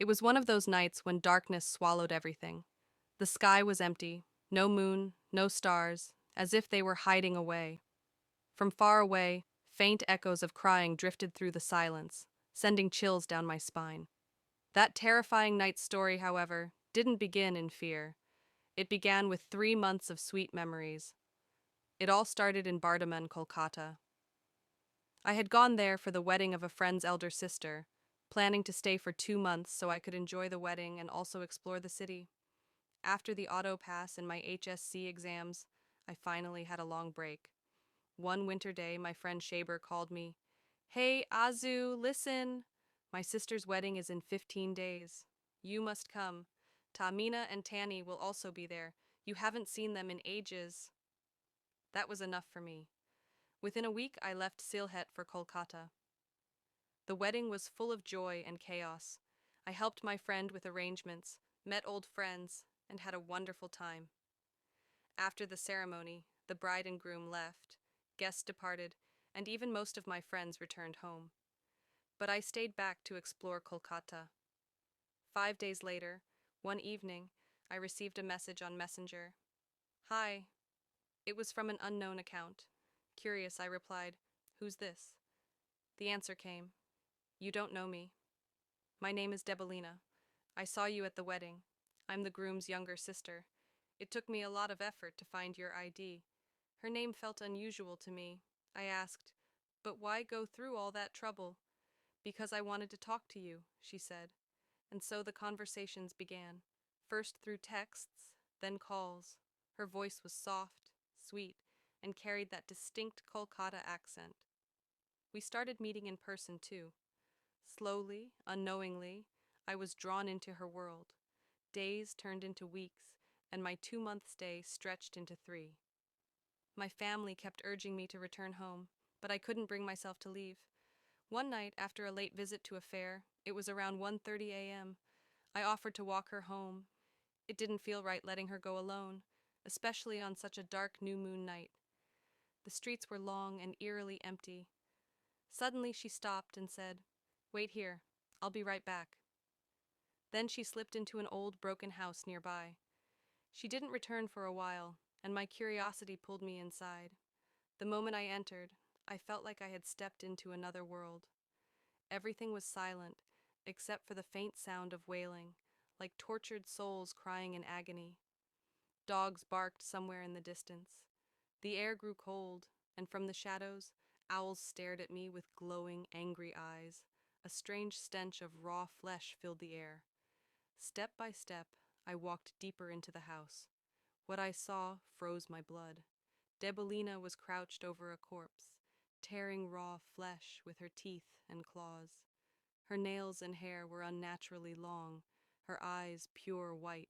It was one of those nights when darkness swallowed everything. The sky was empty, no moon, no stars, as if they were hiding away. From far away, faint echoes of crying drifted through the silence, sending chills down my spine. That terrifying night's story, however, didn't begin in fear. It began with 3 months of sweet memories. It all started in Bardhaman, Kolkata. I had gone there for the wedding of a friend's elder sister, planning to stay for 2 months so I could enjoy the wedding and also explore the city. After the auto pass and my HSC exams, I finally had a long break. One winter day, my friend Shaber called me. Hey, Azu, listen! My sister's wedding is in 15 days. You must come. Tamina and Tani will also be there. You haven't seen them in ages. That was enough for me. Within a week, I left Sylhet for Kolkata. The wedding was full of joy and chaos. I helped my friend with arrangements, met old friends, and had a wonderful time. After the ceremony, the bride and groom left, guests departed, and even most of my friends returned home. But I stayed back to explore Kolkata. 5 days later, one evening, I received a message on Messenger. Hi. It was from an unknown account. Curious, I replied, Who's this? The answer came. You don't know me. My name is Debolina. I saw you at the wedding. I'm the groom's younger sister. It took me a lot of effort to find your ID. Her name felt unusual to me. I asked, But why go through all that trouble? Because I wanted to talk to you, she said. And so the conversations began, first through texts, then calls. Her voice was soft, sweet, and carried that distinct Kolkata accent. We started meeting in person too. Slowly, unknowingly, I was drawn into her world. Days turned into weeks, and my 2 month stay stretched into 3. My family kept urging me to return home, but I couldn't bring myself to leave. One night, after a late visit to a fair, it was around 1:30 a.m., I offered to walk her home. It didn't feel right letting her go alone, especially on such a dark new moon night. The streets were long and eerily empty. Suddenly she stopped and said, Wait here, I'll be right back. Then she slipped into an old broken house nearby. She didn't return for a while, and my curiosity pulled me inside. The moment I entered, I felt like I had stepped into another world. Everything was silent, except for the faint sound of wailing, like tortured souls crying in agony. Dogs barked somewhere in the distance. The air grew cold, and from the shadows, owls stared at me with glowing, angry eyes. A strange stench of raw flesh filled the air. Step by step, I walked deeper into the house. What I saw froze my blood. Debolina was crouched over a corpse, tearing raw flesh with her teeth and claws. Her nails and hair were unnaturally long, her eyes pure white,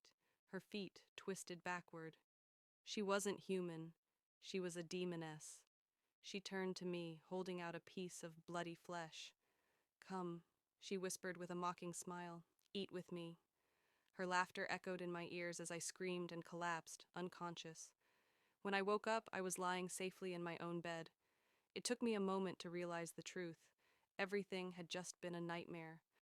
her feet twisted backward. She wasn't human, she was a demoness. She turned to me, holding out a piece of bloody flesh. Come, she whispered with a mocking smile, eat with me. Her laughter echoed in my ears as I screamed and collapsed, unconscious. When I woke up, I was lying safely in my own bed. It took me a moment to realize the truth. Everything had just been a nightmare.